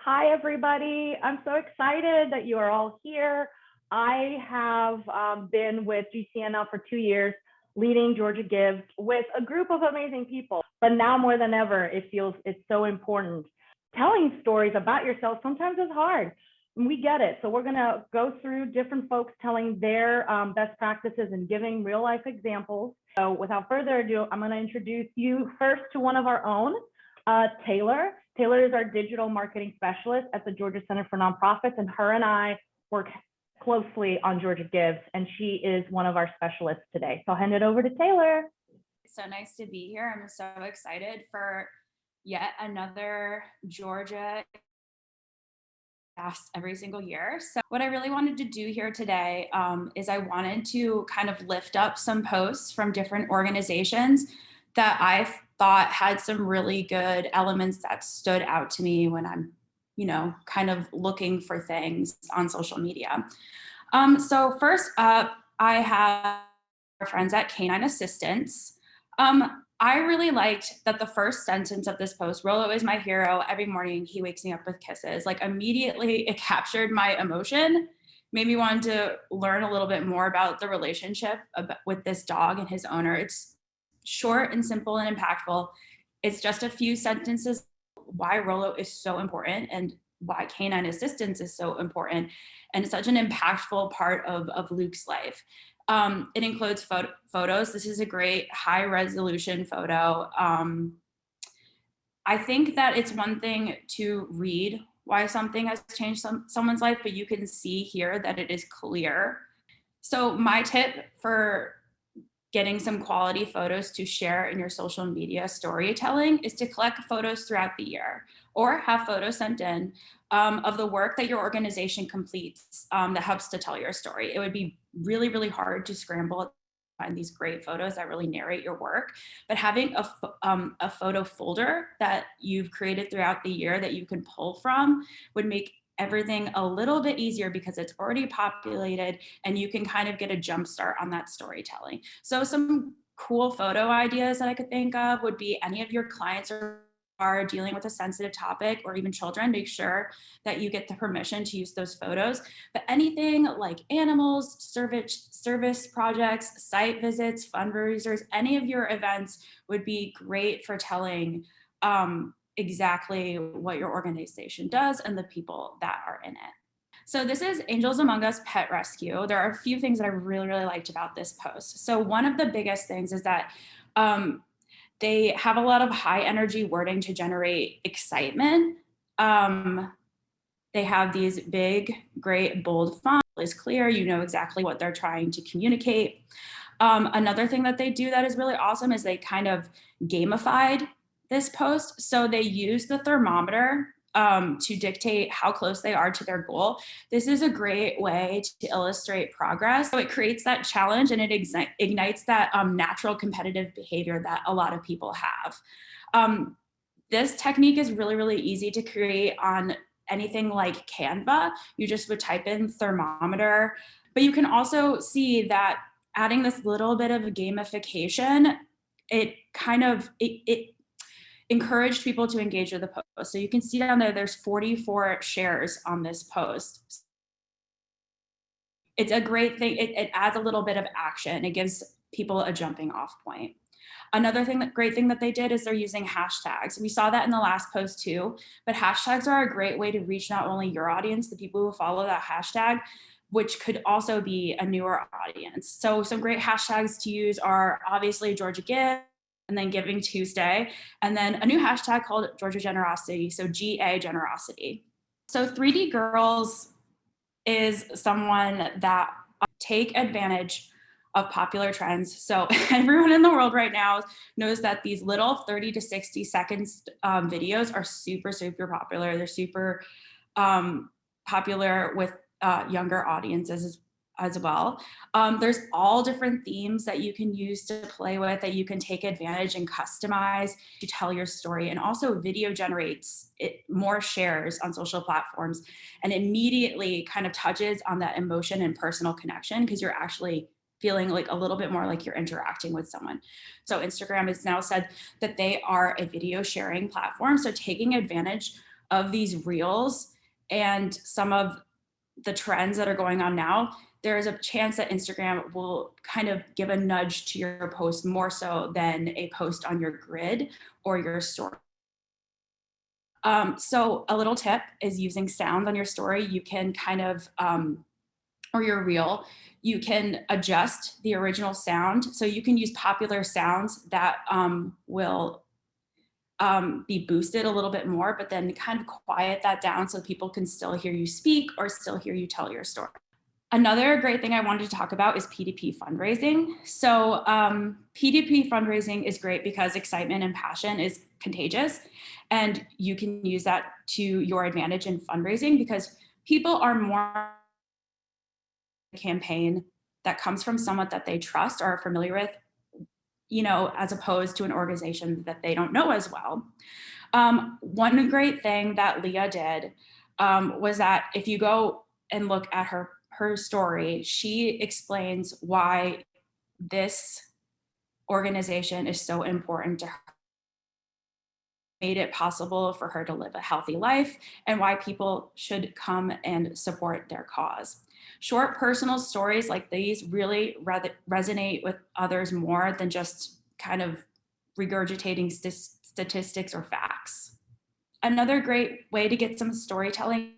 Hi, everybody. I'm so excited that you are all here. I have been with GCN now for 2 years, leading GeorgiaGives with a group of amazing people. But now more than ever, it feels it's so important. Telling stories about yourself sometimes is hard. And we get it. So we're going to go through different folks telling their best practices and giving real life examples. So without further ado, I'm going to introduce you first to one of our own, Taylor. Taylor is our digital marketing specialist at the Georgia Center for Nonprofits, and her and I work closely on GeorgiaGives, and she is one of our specialists today. So I'll hand it over to Taylor. It's so nice to be here. I'm so excited for yet another Georgia fast every single year. So what I really wanted to do here today is I wanted to kind of lift up some posts from different organizations that I thought had some really good elements that stood out to me when I'm, kind of looking for things on social media. So first up, I have our friends at Canine Assistance. I really liked that the first sentence of this post, Rollo is my hero. Every morning he wakes me up with kisses. Like immediately it captured my emotion, made me want to learn a little bit more about the relationship with this dog and his owner. It's short and simple and impactful. It's just a few sentences why Rollo is so important and why Canine Assistance is so important and such an impactful part of Luke's life. It includes photos. This is a great high resolution photo. I think that it's one thing to read why something has changed someone's life, but you can see here that it is clear. So my tip for getting some quality photos to share in your social media storytelling is to collect photos throughout the year or have photos sent in of the work that your organization completes that helps to tell your story. It would be really, really hard to scramble to find these great photos that really narrate your work, but having a photo folder that you've created throughout the year that you can pull from would make everything a little bit easier because it's already populated and you can kind of get a jump start on that storytelling. So some cool photo ideas that I could think of would be any of your clients are dealing with a sensitive topic or even children, make sure that you get the permission to use those photos. But anything like animals, service projects, site visits, fundraisers, any of your events would be great for telling exactly what your organization does and the people that are in it. So this is Angels Among Us Pet Rescue. There are a few things that I really, really liked about this post. So one of the biggest things is that they have a lot of high energy wording to generate excitement. They have these big, great, bold font. It's clear, you know exactly what they're trying to communicate. Another thing that they do that is really awesome is they kind of gamified this post. So they use the thermometer to dictate how close they are to their goal. This is a great way to illustrate progress. So it creates that challenge and it ignites that natural competitive behavior that a lot of people have. This technique is really, really easy to create on anything like Canva. You just would type in thermometer, but you can also see that adding this little bit of gamification, it encouraged people to engage with the post. So you can see down there, there's 44 shares on this post. It's a great thing. It adds a little bit of action. It gives people a jumping off point. Another great thing that they did is they're using hashtags. We saw that in the last post too, but hashtags are a great way to reach not only your audience, the people who follow that hashtag, which could also be a newer audience. So some great hashtags to use are obviously GeorgiaGives, and then GivingTuesday, and then a new hashtag called Georgia Generosity, so GA Generosity. So 3D Girls is someone that take advantage of popular trends. So everyone in the world right now knows that these little 30 to 60 seconds videos are super, super popular. They're super popular with younger audiences as well. There's all different themes that you can use to play with, that you can take advantage and customize to tell your story. And also video generates more shares on social platforms and immediately kind of touches on that emotion and personal connection because you're actually feeling like a little bit more like you're interacting with someone. So Instagram has now said that they are a video sharing platform. So taking advantage of these reels and some of the trends that are going on now, there is a chance that Instagram will kind of give a nudge to your post more so than a post on your grid or your story. So a little tip is using sound on your story. You can kind of, or your reel, you can adjust the original sound. So you can use popular sounds that will be boosted a little bit more, but then kind of quiet that down so people can still hear you speak or still hear you tell your story. Another great thing I wanted to talk about is P2P fundraising. So P2P fundraising is great because excitement and passion is contagious, and you can use that to your advantage in fundraising because people are more a campaign that comes from someone that they trust or are familiar with, as opposed to an organization that they don't know as well. One great thing that Leah did was that if you go and look at her story, she explains why this organization is so important to her, made it possible for her to live a healthy life, and why people should come and support their cause. Short personal stories like these really resonate with others more than just kind of regurgitating statistics or facts. Another great way to get some storytelling,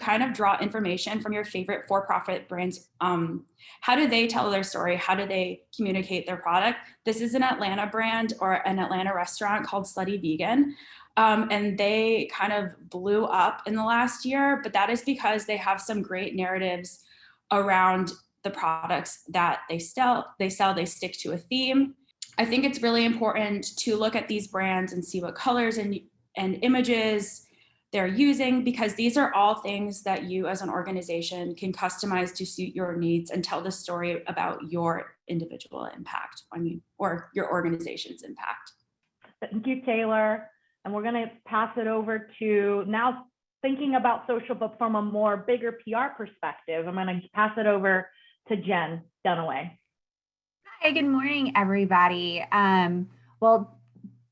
kind of draw information from your favorite for-profit brands. How do they tell their story? How do they communicate their product? This is an Atlanta brand or an Atlanta restaurant called Slutty Vegan. And they kind of blew up in the last year, but that is because they have some great narratives around the products that they sell. They stick to a theme. I think it's really important to look at these brands and see what colors and images they're using, because these are all things that you as an organization can customize to suit your needs and tell the story about your individual impact on you or your organization's impact. Thank you, Taylor. And we're going to pass it over to now thinking about social, but from a more bigger PR perspective. I'm going to pass it over to Jen Dunaway. Hi, good morning, everybody. Well,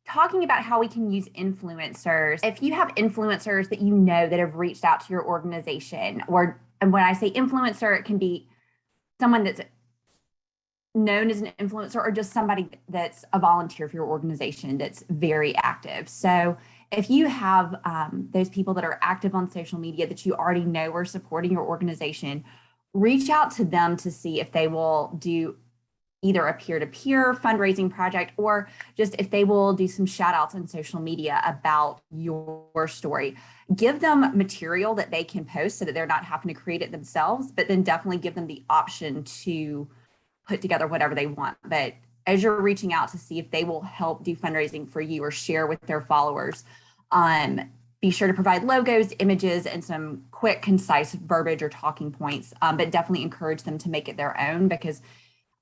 talking about how we can use influencers. If you have influencers that you know that have reached out to your organization, and when I say influencer, it can be someone that's known as an influencer or just somebody that's a volunteer for your organization that's very active. So if you have those people that are active on social media that you already know are supporting your organization, reach out to them to see if they will do either a peer-to-peer fundraising project or just if they will do some shout outs on social media about your story. Give them material that they can post so that they're not having to create it themselves, but then definitely give them the option to put together whatever they want. But as you're reaching out to see if they will help do fundraising for you or share with their followers, be sure to provide logos, images, and some quick, concise verbiage or talking points, but definitely encourage them to make it their own, because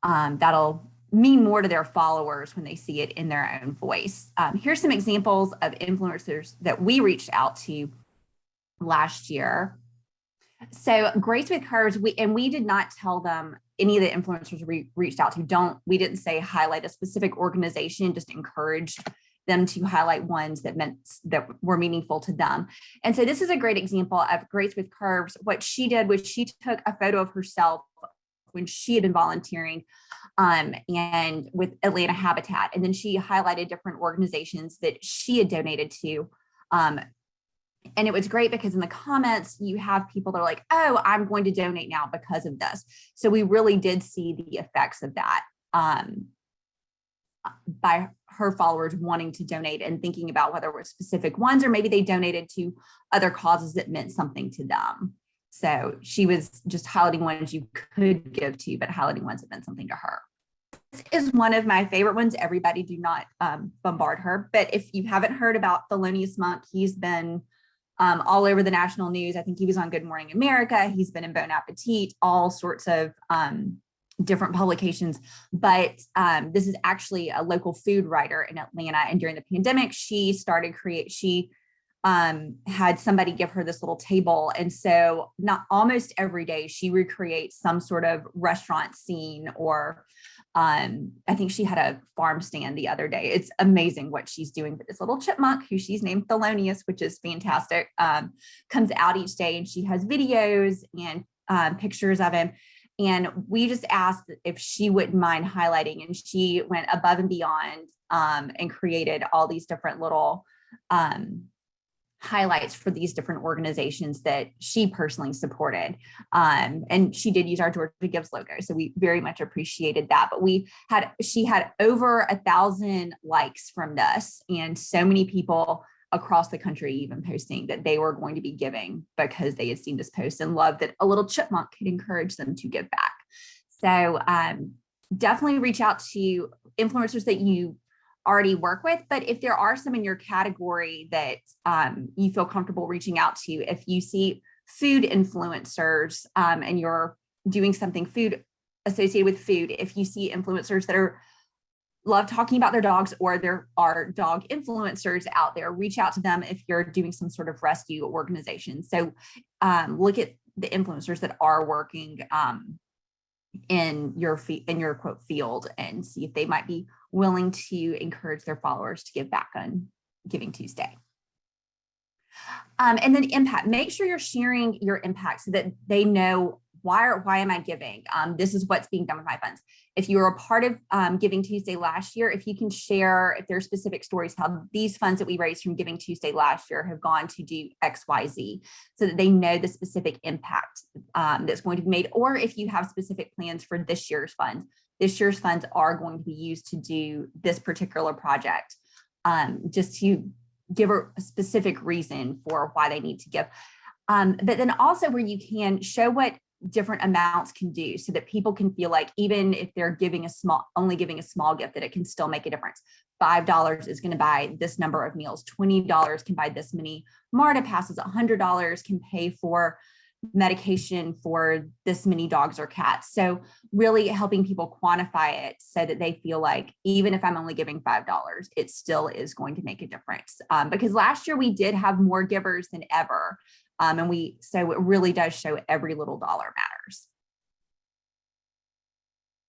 that'll mean more to their followers when they see it in their own voice. Here's some examples of influencers that we reached out to last year. So Grace with Curves, we did not tell them any of the influencers we reached out to. We didn't say highlight a specific organization, just encouraged them to highlight ones that were meaningful to them. And so this is a great example of Grace with Curves. What she did was she took a photo of herself when she had been volunteering and with Atlanta Habitat. And then she highlighted different organizations that she had donated to. And it was great because in the comments, you have people that are like, oh, I'm going to donate now because of this. So we really did see the effects of that by her followers wanting to donate and thinking about whether it were specific ones or maybe they donated to other causes that meant something to them. So she was just highlighting ones you could give to, but highlighting ones that meant something to her. This is one of my favorite ones. Everybody do not bombard her. But if you haven't heard about Thelonious Monk, he's been all over the national news. I think he was on Good Morning America. He's been in Bon Appetit, all sorts of different publications. But this is actually a local food writer in Atlanta. And during the pandemic, she had somebody give her this little table. And so not almost every day she recreates some sort of restaurant scene or I think she had a farm stand the other day. It's amazing what she's doing. But this little chipmunk, who she's named Thelonious, which is fantastic, comes out each day, and she has videos and pictures of him. And we just asked if she wouldn't mind highlighting, and she went above and beyond and created all these different little highlights for these different organizations that she personally supported. And she did use our Georgia Gives logo. So we very much appreciated that. But she had over 1,000 likes from this, and so many people across the country even posting that they were going to be giving because they had seen this post and loved that a little chipmunk could encourage them to give back. So definitely reach out to influencers that you already work with, but if there are some in your category that you feel comfortable reaching out to, if you see food influencers and you're doing something food associated with food, if you see influencers that love talking about their dogs, or there are dog influencers out there, reach out to them if you're doing some sort of rescue organization. So look at the influencers that are working in your quote field and see if they might be willing to encourage their followers to give back on Giving Tuesday. And then impact, make sure you're sharing your impact so that they know why am I giving? This is what's being done with my funds. If you were a part of Giving Tuesday last year, if you can share, if there are specific stories, how these funds that we raised from Giving Tuesday last year have gone to do X, Y, Z, so that they know the specific impact that's going to be made. Or if you have specific plans for this year's funds are going to be used to do this particular project, just to give a specific reason for why they need to give. But then also where you can show what different amounts can do, so that people can feel like even if they're only giving a small gift, that it can still make a difference. $5 is going to buy this number of meals, $20 can buy this many MARTA passes, $100 can pay for medication for this many dogs or cats. So really helping people quantify it so that they feel like even if I'm only giving $5, it still is going to make a difference. Because last year we did have more givers than ever. So it really does show every little dollar matters.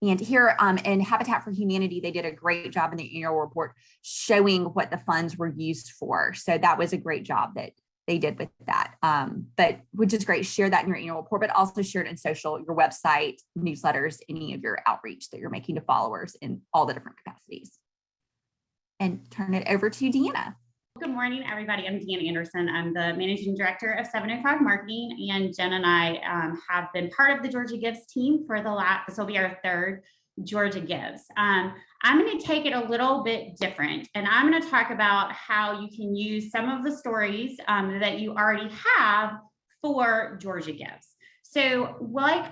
And here in Habitat for Humanity, they did a great job in the annual report showing what the funds were used for. So that was a great job that they did with that, but which is great. Share that in your annual report, but also share it in social, your website, newsletters, any of your outreach that you're making to followers in all the different capacities. And turn it over to Deanna. Good morning, everybody. I'm Deanna Anderson. I'm the Managing Director of 705 Marketing, and Jen and I have been part of the Georgia Gives team for this will be our third Georgia Gives. I'm going to take it a little bit different, and I'm going to talk about how you can use some of the stories that you already have for Georgia Gives. So like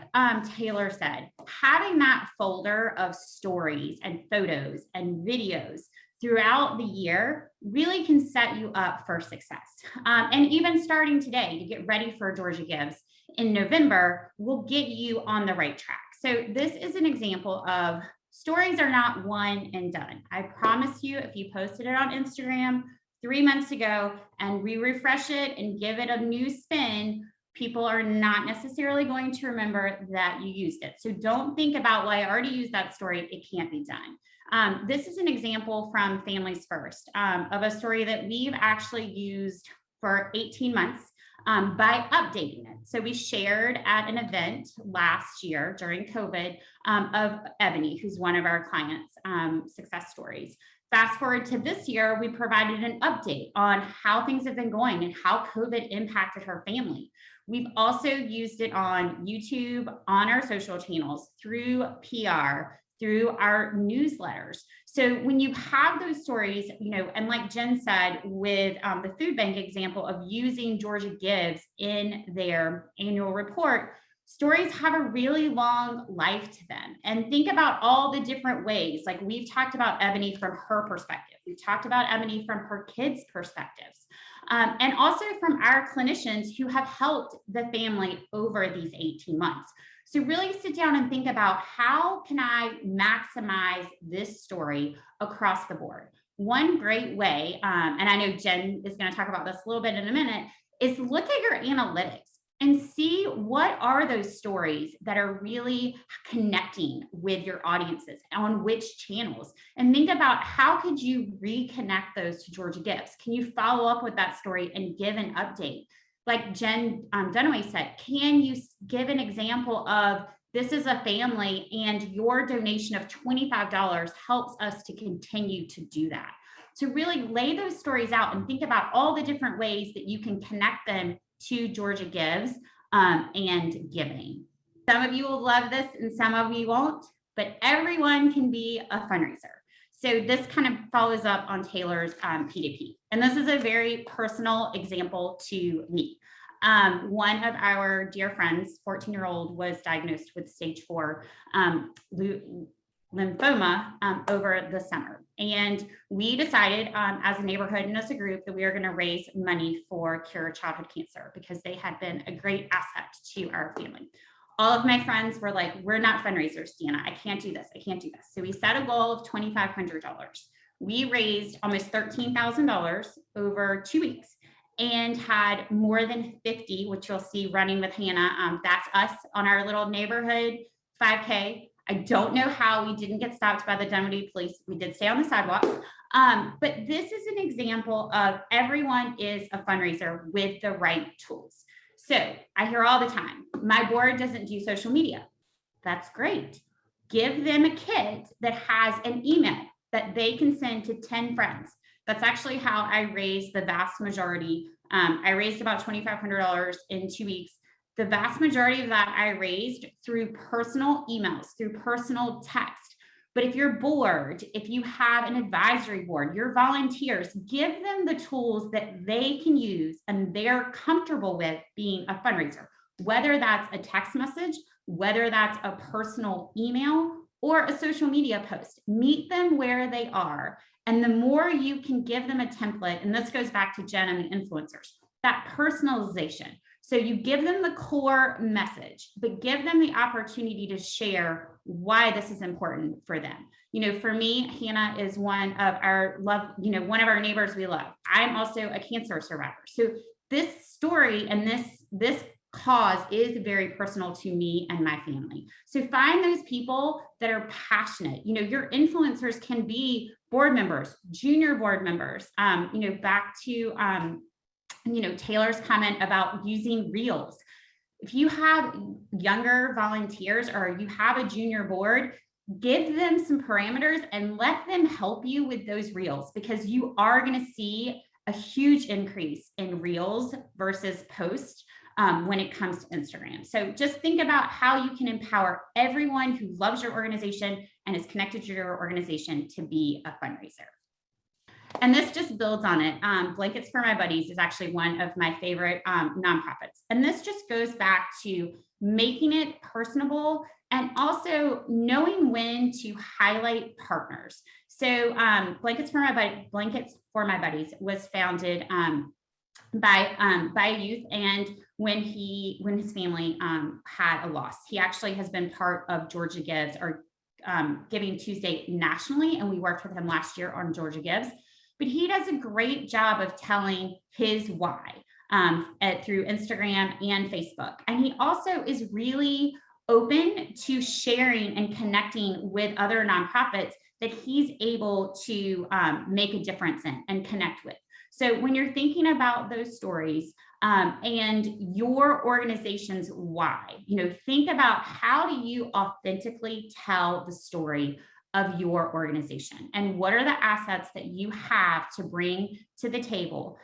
Taylor said, having that folder of stories and photos and videos throughout the year really can set you up for success. And even starting today to get ready for Georgia Gives in November will get you on the right track. So this is an example of stories are not one and done. I promise you, if you posted it on Instagram 3 months ago and we refresh it and give it a new spin, people are not necessarily going to remember that you used it. So don't think about, well, I already used that story, it can't be done. This is an example from Families First of a story that we've actually used for 18 months by updating it. So we shared at an event last year during COVID of Ebony, who's one of our clients' success stories. Fast forward to this year, we provided an update on how things have been going and how COVID impacted her family. We've also used it on YouTube, on our social channels, through PR, through our newsletters. So when you have those stories, and like Jen said, with the food bank example of using Georgia Gives in their annual report, stories have a really long life to them. And think about all the different ways, like we've talked about Ebony from her perspective. We've talked about Ebony from her kids' perspectives. And also from our clinicians who have helped the family over these 18 months. So really sit down and think about, how can I maximize this story across the board? One great way, and I know Jen is going to talk about this a little bit in a minute, is look at your analytics. and see what are those stories that are really connecting with your audiences on which channels, and think about how could you reconnect those to Georgia Gives. Can you follow up with that story and give an update? Like Jen Dunaway said, can you give an example of this is a family and your donation of $25 helps us to continue to do that? To really lay those stories out and think about all the different ways that you can connect them to Georgia Gives and giving. Some of you will love this and some of you won't, but everyone can be a fundraiser. So this kind of follows up on Taylor's P2P. And this is a very personal example to me. One of our dear friends, 14-year-old, was diagnosed with stage 4 lymphoma over the summer. And we decided as a neighborhood and as a group that we are going to raise money for Cure Childhood Cancer because they had been a great asset to our family. All of my friends were like, we're not fundraisers, Deanna. I can't do this. I can't do this. So we set a goal of $2,500. We raised almost $13,000 over 2 weeks and had more than 50, which you'll see running with Hannah. That's us on our little neighborhood 5K. I don't know how we didn't get stopped by the Dunwoody police. We did stay on the sidewalks. But this is an example of everyone is a fundraiser with the right tools. So I hear all the time, my board doesn't do social media. That's great. Give them a kit that has an email that they can send to 10 friends. That's actually how I raised the vast majority. I raised about $2,500 in 2 weeks. The vast majority of that I raised through personal emails, through personal text. But if you're bored, if you have an advisory board, your volunteers, give them the tools that they can use and they're comfortable with being a fundraiser, whether that's a text message, whether that's a personal email or a social media post. Meet them where they are. And the more you can give them a template, and this goes back to Jen and the influencers, that personalization. So you give them the core message, but give them the opportunity to share why this is important for them. You know, for me, Hannah is one of our one of our neighbors we love. I'm also a cancer survivor. So this story and this cause is very personal to me and my family. So find those people that are passionate. You know, your influencers can be board members, junior board members, back to, Taylor's comment about using reels. If you have younger volunteers or you have a junior board, give them some parameters and let them help you with those reels, because you are going to see a huge increase in reels versus posts when it comes to Instagram. So just think about how you can empower everyone who loves your organization and is connected to your organization to be a fundraiser. And this just builds on it. Blankets for My Buddies is actually one of my favorite nonprofits. And this just goes back to making it personable and also knowing when to highlight partners. So Blankets for My Buddies was founded by a youth, and when his family had a loss. He actually has been part of Georgia Gives or GivingTuesday nationally, and we worked with him last year on Georgia Gives. But he does a great job of telling his why through Instagram and Facebook. And he also is really open to sharing and connecting with other nonprofits that he's able to make a difference in and connect with. So when you're thinking about those stories and your organization's why, think about how do you authentically tell the story of your organization, and what are the assets that you have to bring to the table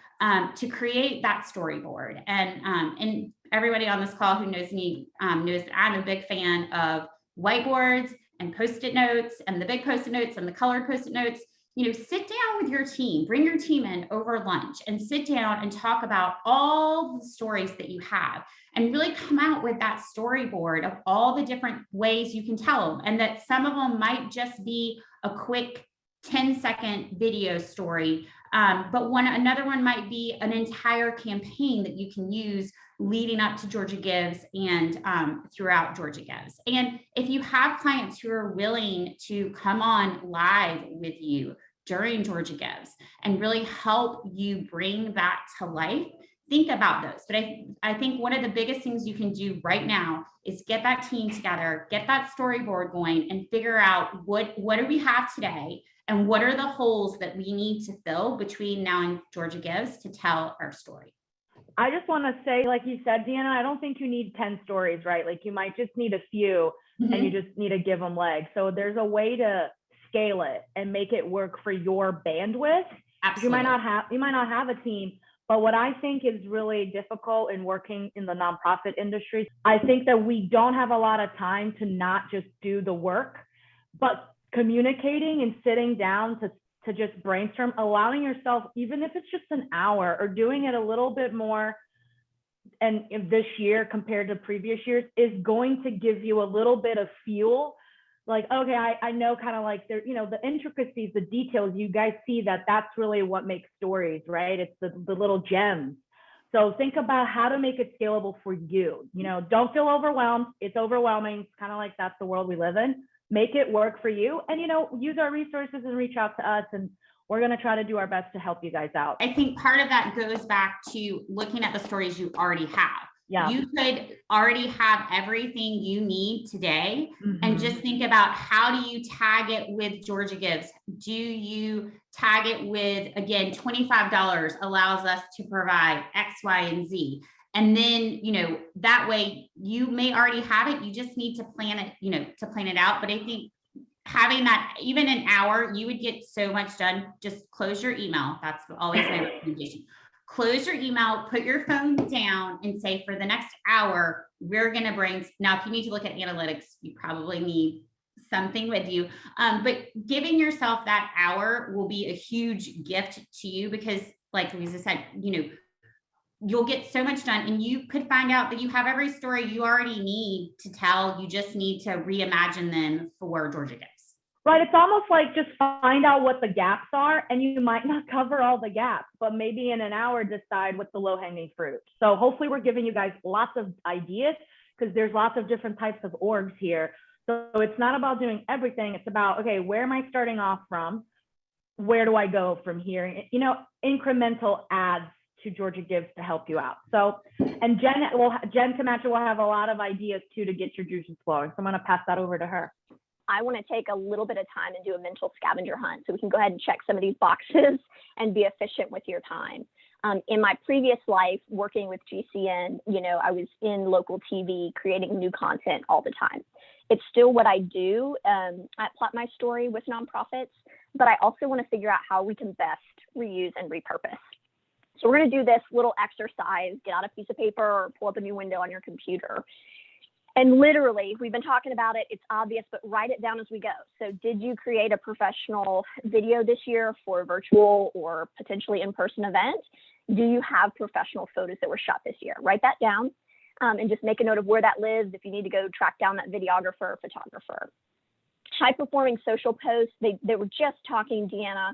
to create that storyboard. And everybody on this call who knows me knows that I'm a big fan of whiteboards and Post-it notes and the big Post-it notes and the colored Post-it notes. Sit down with your team, bring your team in over lunch and sit down and talk about all the stories that you have and really come out with that storyboard of all the different ways you can tell them. And that some of them might just be a quick 10-second video story, but another one might be an entire campaign that you can use leading up to Georgia Gives and throughout Georgia Gives. And if you have clients who are willing to come on live with you during Georgia Gives and really help you bring that to life, think about those. But I think one of the biggest things you can do right now is get that team together, get that storyboard going, and figure out what do we have today, and what are the holes that we need to fill between now and Georgia Gives to tell our story. I just want to say, like you said, Deanna, I don't think you need 10 stories, right? Like you might just need a few and you just need to give them legs. So there's a way to scale it and make it work for your bandwidth. Absolutely. You might not have a team, but what I think is really difficult in working in the nonprofit industry, I think that we don't have a lot of time to not just do the work, but communicating and sitting down to just brainstorm, allowing yourself, even if it's just an hour, or doing it a little bit more. And this year compared to previous years is going to give you a little bit of fuel. Like, okay, I know kind of like there, you know, the intricacies, the details, you guys see that's really what makes stories, right? It's the little gems. So think about how to make it scalable for you. You know, don't feel overwhelmed. It's overwhelming. It's kind of like that's the world we live in. Make it work for you, and, you know, use our resources and reach out to us, and we're going to try to do our best to help you guys out. I think part of that goes back to looking at the stories you already have. Yeah. You could already have everything you need today, and just think about, how do you tag it with Georgia Gives? Do you tag it with, again, $25 allows us to provide X, Y, and Z. And then, you know, that way you may already have it. You just need to plan it, you know, to plan it out. But I think having that, even an hour, you would get so much done. Just close your email. That's always my recommendation. Close your email, put your phone down, and say, for the next hour, we're going to bring, now, if you need to look at analytics, you probably need something with you. But giving yourself that hour will be a huge gift to you, because like Louisa said, you know, you'll get so much done, and you could find out that you have every story you already need to tell. You just need to reimagine them for Georgia Gives. Right. It's almost like just find out what the gaps are, and you might not cover all the gaps, but maybe in an hour decide what's the low-hanging fruit. So hopefully we're giving you guys lots of ideas, because there's lots of different types of orgs here. So it's not about doing everything. It's about, okay, where am I starting off from? Where do I go from here? You know, incremental adds to Georgia Gives to help you out. So, and Jen Camacho will have a lot of ideas too to get your juices flowing. So I'm going to pass that over to her. I want to take a little bit of time and do a mental scavenger hunt, so we can go ahead and check some of these boxes and be efficient with your time. In my previous life, working with GCN, you know, I was in local TV creating new content all the time. It's still what I do at Plot My Story with nonprofits, but I also want to figure out how we can best reuse and repurpose. So we're going to do this little exercise. Get out a piece of paper or pull up a new window on your computer. And literally, we've been talking about it, it's obvious, but write it down as we go. So did you create a professional video this year for a virtual or potentially in-person event? Do you have professional photos that were shot this year? Write that down and just make a note of where that lives if you need to go track down that videographer or photographer. High-performing social posts, they were just talking, Deanna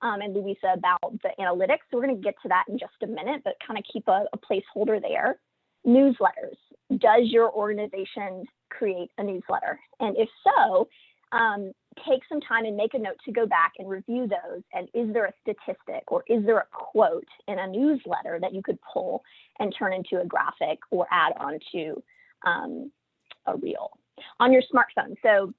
and Louisa, about the analytics. So we're going to get to that in just a minute, but kind of keep a placeholder there. Newsletters. Does your organization create a newsletter? And if so, take some time and make a note to go back and review those. And is there a statistic or is there a quote in a newsletter that you could pull and turn into a graphic or add onto a reel on your smartphone? So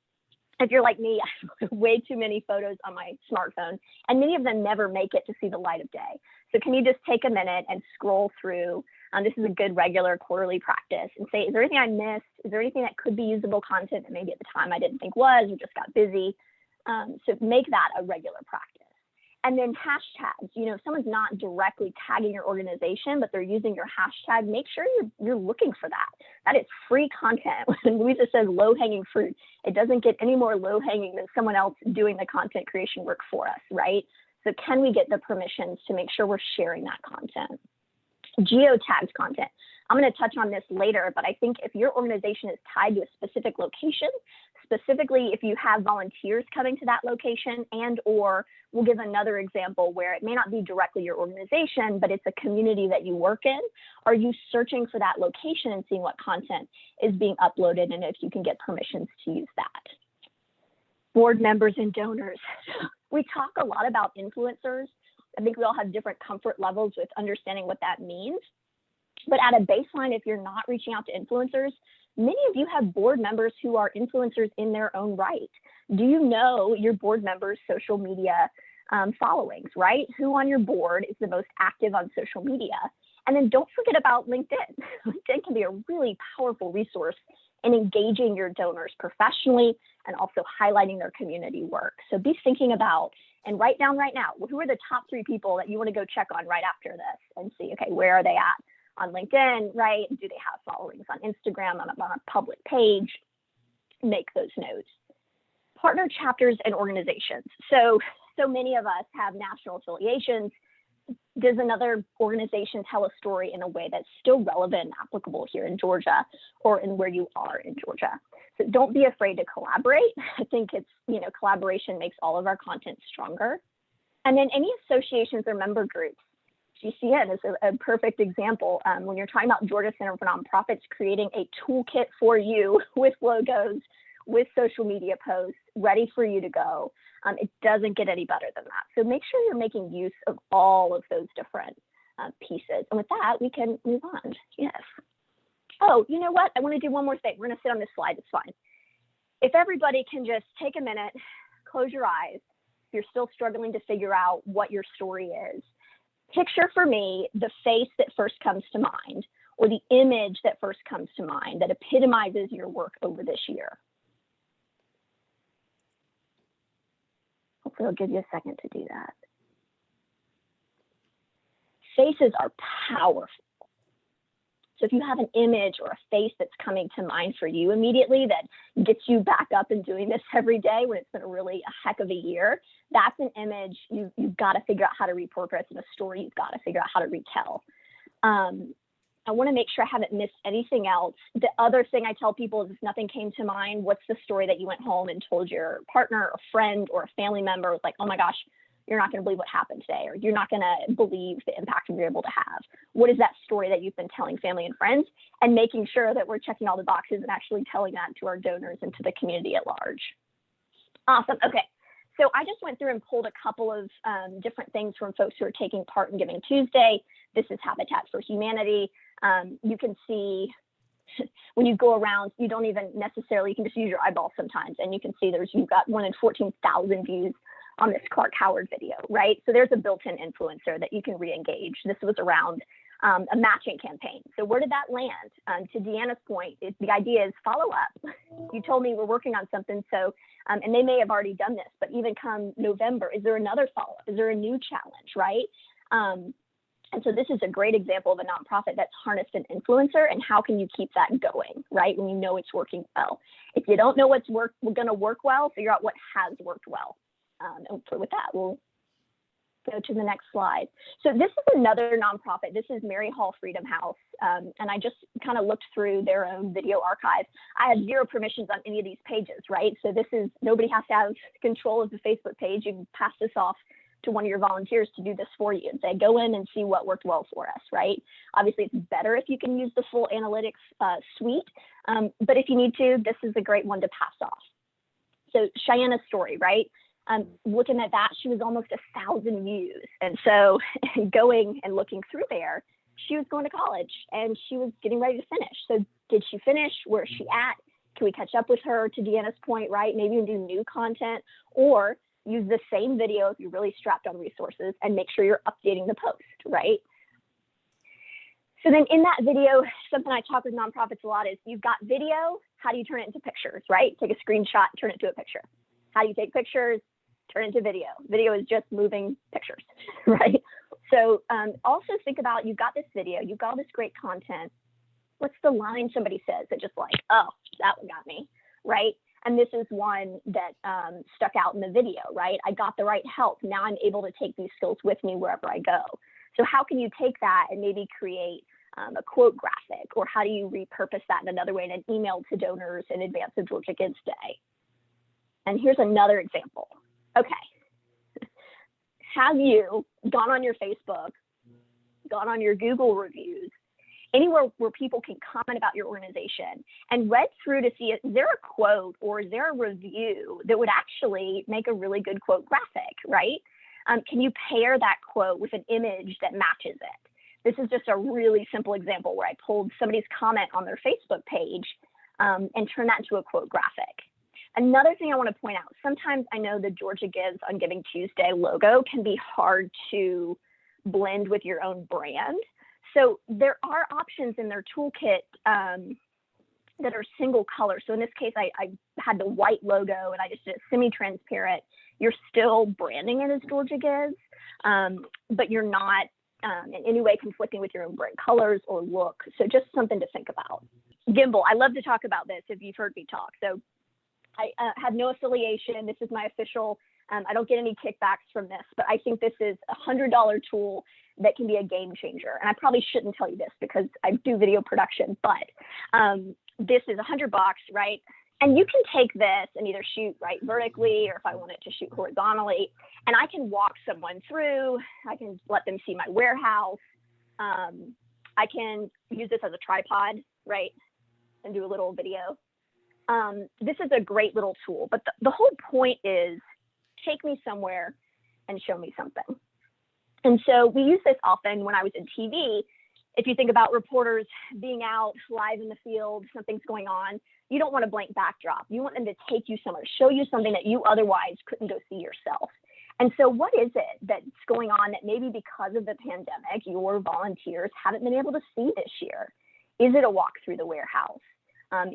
if you're like me, I have way too many photos on my smartphone, and many of them never make it to see the light of day. So can you just take a minute and scroll through? This is a good regular quarterly practice, and say, is there anything I missed? Is there anything that could be usable content that maybe at the time I didn't think was, or just got busy? So make that a regular practice. And then hashtags. You know, if someone's not directly tagging your organization, but they're using your hashtag, make sure you're looking for that. That is free content. When Louisa says low-hanging fruit, it doesn't get any more low-hanging than someone else doing the content creation work for us, right? So can we get the permissions to make sure we're sharing that content? Geotagged content. I'm going to touch on this later, but I think if your organization is tied to a specific location, specifically if you have volunteers coming to that location, and or we'll give another example where it may not be directly your organization, but it's a community that you work in. Are you searching for that location and seeing what content is being uploaded, and if you can get permissions to use that? Board members and donors. We talk a lot about influencers. I think we all have different comfort levels with understanding what that means. But at a baseline, if you're not reaching out to influencers, many of you have board members who are influencers in their own right. Do you know your board members' social media followings, right? Who on your board is the most active on social media? And then don't forget about LinkedIn. LinkedIn can be a really powerful resource in engaging your donors professionally and also highlighting their community work. So be thinking about and write down right now, who are the top 3 people that you want to go check on right after this and see, okay, where are they at on LinkedIn, right? Do they have followings on Instagram, on a public page? Make those notes. Partner chapters and organizations. So many of us have national affiliations. Does another organization tell a story in a way that's still relevant and applicable here in Georgia or in where you are in Georgia? So don't be afraid to collaborate. I think it's, collaboration makes all of our content stronger. And then any associations or member groups. GCN is a perfect example. When you're talking about Georgia Center for Nonprofits creating a toolkit for you with logos, with social media posts, ready for you to go. It doesn't get any better than that. So make sure you're making use of all of those different pieces. And with that, we can move on. Yes. Oh, you know what? I want to do one more thing. We're going to sit on this slide. It's fine. If everybody can just take a minute, close your eyes. If you're still struggling to figure out what your story is, picture for me the face that first comes to mind or the image that first comes to mind that epitomizes your work over this year. Hopefully I'll give you a second to do that. Faces are powerful. So if you have an image or a face that's coming to mind for you immediately that gets you back up and doing this every day when it's been a heck of a year, that's an image you've got to figure out how to repurpose and a story you've got to figure out how to retell. I want to make sure I haven't missed anything else. The other thing I tell people is if nothing came to mind, what's the story that you went home and told your partner or friend or a family member, like, oh my gosh, you're not going to believe what happened today, or you're not going to believe the impact we were able to have. What is that story that you've been telling family and friends, and making sure that we're checking all the boxes and actually telling that to our donors and to the community at large. Awesome. Okay. So I just went through and pulled a couple of different things from folks who are taking part in Giving Tuesday. This is Habitat for Humanity. You can see when you go around, you don't even necessarily, you can just use your eyeballs sometimes, and you can see you've got more than 14,000 views on this Clark Howard video, right? So there's a built-in influencer that you can re-engage. This was around a matching campaign. So where did that land? To Deanna's point, the idea is follow up. You told me we're working on something, so, and they may have already done this, but even come November, is there another follow-up? Is there a new challenge, right? And so this is a great example of a nonprofit that's harnessed an influencer, and how can you keep that going, right? When you know it's working well. If you don't know what's going to work well, figure out what has worked well. And with that, we'll go to the next slide. So this is another nonprofit. This is Mary Hall Freedom House. And I just kind of looked through their own video archive. I have 0 permissions on any of these pages, right? So nobody has to have control of the Facebook page. You can pass this off to one of your volunteers to do this for you and say, go in and see what worked well for us, right? Obviously, it's better if you can use the full analytics suite. But if you need to, this is a great one to pass off. So Cheyenne's story, right? Looking at that, she was almost 1,000 views. And so going and looking through there, she was going to college and she was getting ready to finish. So did she finish? Where is she at? Can we catch up with her, to Deanna's point, right? Maybe do new content, or use the same video if you're really strapped on resources and make sure you're updating the post, right? So then in that video, something I talk with nonprofits a lot is you've got video, how do you turn it into pictures, right? Take a screenshot, turn it to a picture. How do you take pictures? Turn into video. Video is just moving pictures, right? So also think about, you've got this video, you've got all this great content. What's the line somebody says that just like, oh, that one got me, right? And this is one that stuck out in the video, right? I got the right help. Now I'm able to take these skills with me wherever I go. So how can you take that and maybe create a quote graphic, or how do you repurpose that in another way in an email to donors in advance of Georgia Gives Day? And here's another example. Okay, have you gone on your Facebook, gone on your Google reviews, anywhere where people can comment about your organization, and read through to see, is there a quote or is there a review that would actually make a really good quote graphic, right? Can you pair that quote with an image that matches it? This is just a really simple example where I pulled somebody's comment on their Facebook page and turned that into a quote graphic. Another thing I want to point out, sometimes I know the Georgia Gives on Giving Tuesday logo can be hard to blend with your own brand. So there are options in their toolkit that are single color. So in this case, I had the white logo and I just did it semi-transparent. You're still branding it as Georgia Gives, but you're not in any way conflicting with your own brand colors or look. So just something to think about. Gimbal, I love to talk about this if you've heard me talk. So I have no affiliation. This is my official, I don't get any kickbacks from this, but I think this is a $100 tool that can be a game changer. And I probably shouldn't tell you this because I do video production, but this is $100, right? And you can take this and either shoot right vertically, or if I want it to shoot horizontally, and I can walk someone through, I can let them see my warehouse. I can use this as a tripod, right? And do a little video. This is a great little tool, but the whole point is take me somewhere and show me something. And so we use this often when I was in TV. If you think about reporters being out live in the field, something's going on, you don't want a blank backdrop. You want them to take you somewhere, show you something that you otherwise couldn't go see yourself. And so what is it that's going on that maybe because of the pandemic, your volunteers haven't been able to see this year? Is it a walk through the warehouse?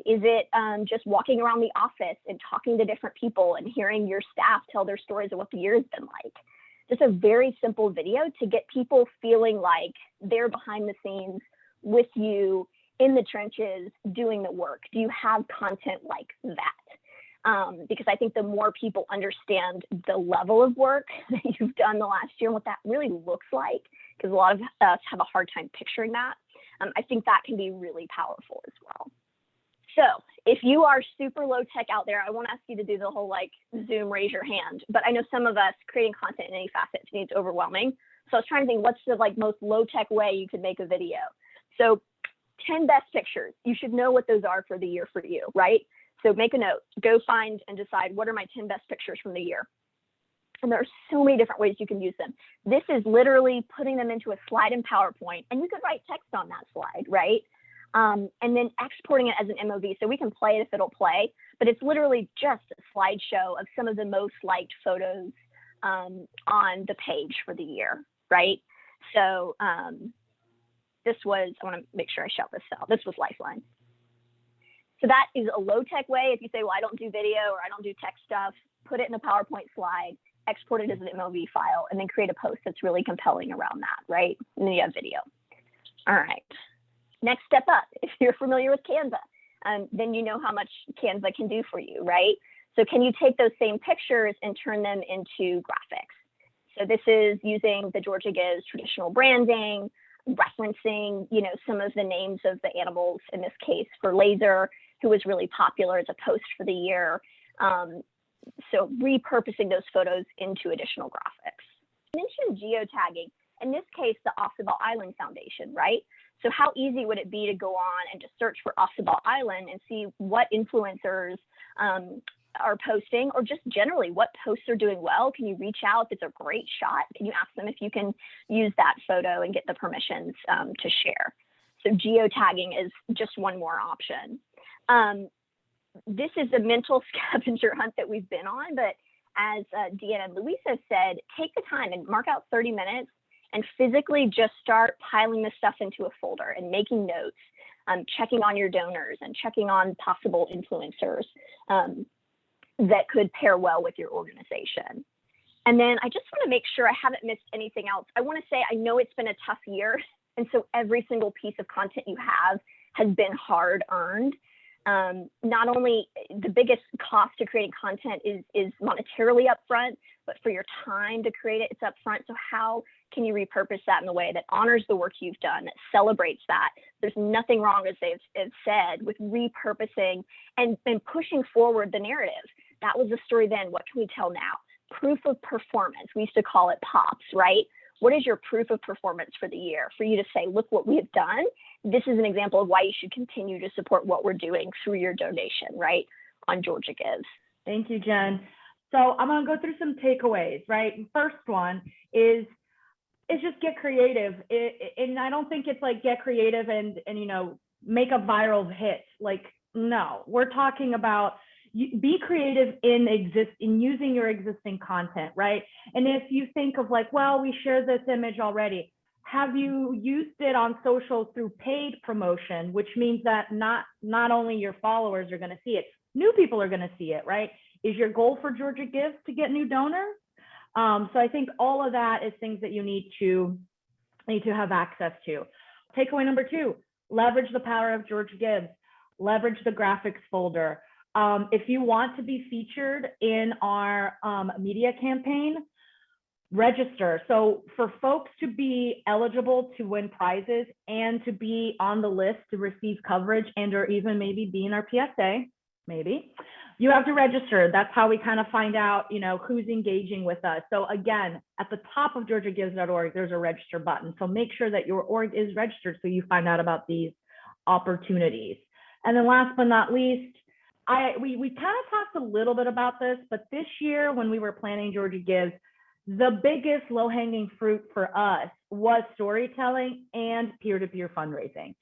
Is it just walking around the office and talking to different people and hearing your staff tell their stories of what the year has been like? Just a very simple video to get people feeling like they're behind the scenes with you in the trenches doing the work. Do you have content like that? Because I think the more people understand the level of work that you've done the last year and what that really looks like, because a lot of us have a hard time picturing that, I think that can be really powerful as well. So if you are super low tech out there, I won't ask you to do the whole like Zoom raise your hand, but I know some of us creating content in any facet to me it's overwhelming. So I was trying to think what's the like most low tech way you could make a video. So 10 best pictures. You should know what those are for the year for you, right? So make a note, go find and decide what are my 10 best pictures from the year. And there are so many different ways you can use them. This is literally putting them into a slide in PowerPoint, and you could write text on that slide, right? And then exporting it as an MOV. So we can play it if it'll play, but it's literally just a slideshow of some of the most liked photos on the page for the year, right? So this was, I want to make sure I shout this out. This was Lifeline. So that is a low tech way. If you say, well, I don't do video or I don't do tech stuff, put it in a PowerPoint slide, export it as an MOV file, and then create a post that's really compelling around that, right? And then you have video. All right. Next step up, if you're familiar with Canva, then you know how much Canva can do for you, right? So can you take those same pictures and turn them into graphics? So this is using the Georgia Gives traditional branding, referencing, you know, some of the names of the animals, in this case for Laser, who was really popular as a post for the year. So repurposing those photos into additional graphics. I mentioned geotagging, in this case, the Ossibal Island Foundation, right? So how easy would it be to go on and just search for Ossibal Island and see what influencers are posting, or just generally what posts are doing well? Can you reach out if it's a great shot? Can you ask them if you can use that photo and get the permissions to share? So geotagging is just one more option. This is a mental scavenger hunt that we've been on, but as Deanna and Louisa said, take the time and mark out 30 minutes and physically just start piling this stuff into a folder and making notes, checking on your donors and checking on possible influencers that could pair well with your organization. And then I just want to make sure I haven't missed anything else. I want to say, I know it's been a tough year, and so every single piece of content you have has been hard earned. Not only the biggest cost to creating content is monetarily upfront, but for your time to create it, it's upfront. So how can you repurpose that in a way that honors the work you've done, that celebrates that? There's nothing wrong, as they've said, with repurposing and pushing forward the narrative. That was the story then. What can we tell now? Proof of performance. We used to call it POPs, right? What is your proof of performance for the year? For you to say, look what we have done. This is an example of why you should continue to support what we're doing through your donation, right, on Georgia Gives. Thank you, Jen. So I'm going to go through some takeaways, right? First one is is just get creative. And I don't think it's like get creative and you know, make a viral hit. Like, no, we're talking about be creative in using your existing content, right? And if you think of like, well, we shared this image already, have you used it on social through paid promotion, which means that not only your followers are going to see it, new people are going to see it, right? Is your goal for Georgia Gives to get new donors? So I think all of that is things that you need to have access to. Takeaway number 2, leverage the power of Georgia Gives, leverage the graphics folder. If you want to be featured in our media campaign, register. So for folks to be eligible to win prizes and to be on the list to receive coverage and or even maybe be in our PSA, maybe, you have to register. That's how we kind of find out, you know, who's engaging with us. So again, at the top of georgiagives.org, there's a register button. So make sure that your org is registered so you find out about these opportunities. And then last but not least, we kind of talked a little bit about this, but this year when we were planning Georgia Gives, the biggest low-hanging fruit for us was storytelling and peer-to-peer fundraising.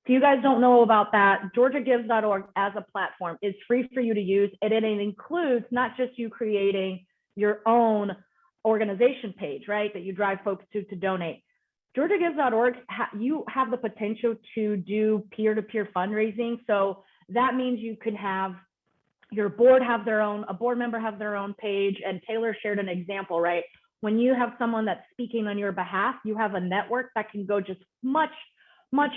If you guys don't know about that, georgiagives.org as a platform is free for you to use, and it includes not just you creating your own organization page, right, that you drive folks to donate. georgiagives.org, you have the potential to do peer-to-peer fundraising. So that means you can have your board have their own, a board member have their own page, and Taylor shared an example, right? When you have someone that's speaking on your behalf, you have a network that can go just much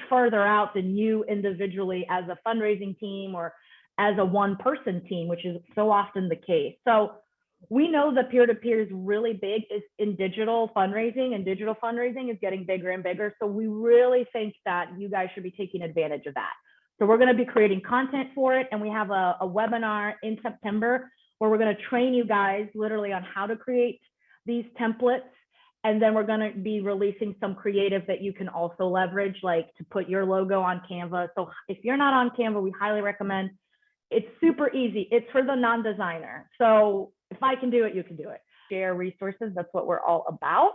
further out than you individually as a fundraising team or as a one-person team, which is so often the case. So we know that peer-to-peer is really big in digital fundraising, and digital fundraising is getting bigger and bigger. So we really think that you guys should be taking advantage of that. So we're going to be creating content for it, and we have a webinar in September where we're going to train you guys literally on how to create these templates. And then we're going to be releasing some creative that you can also leverage, like to put your logo on Canva. So if you're not on Canva, we highly recommend. It's super easy. It's for the non-designer. So if I can do it, you can do it. Share resources. That's what we're all about.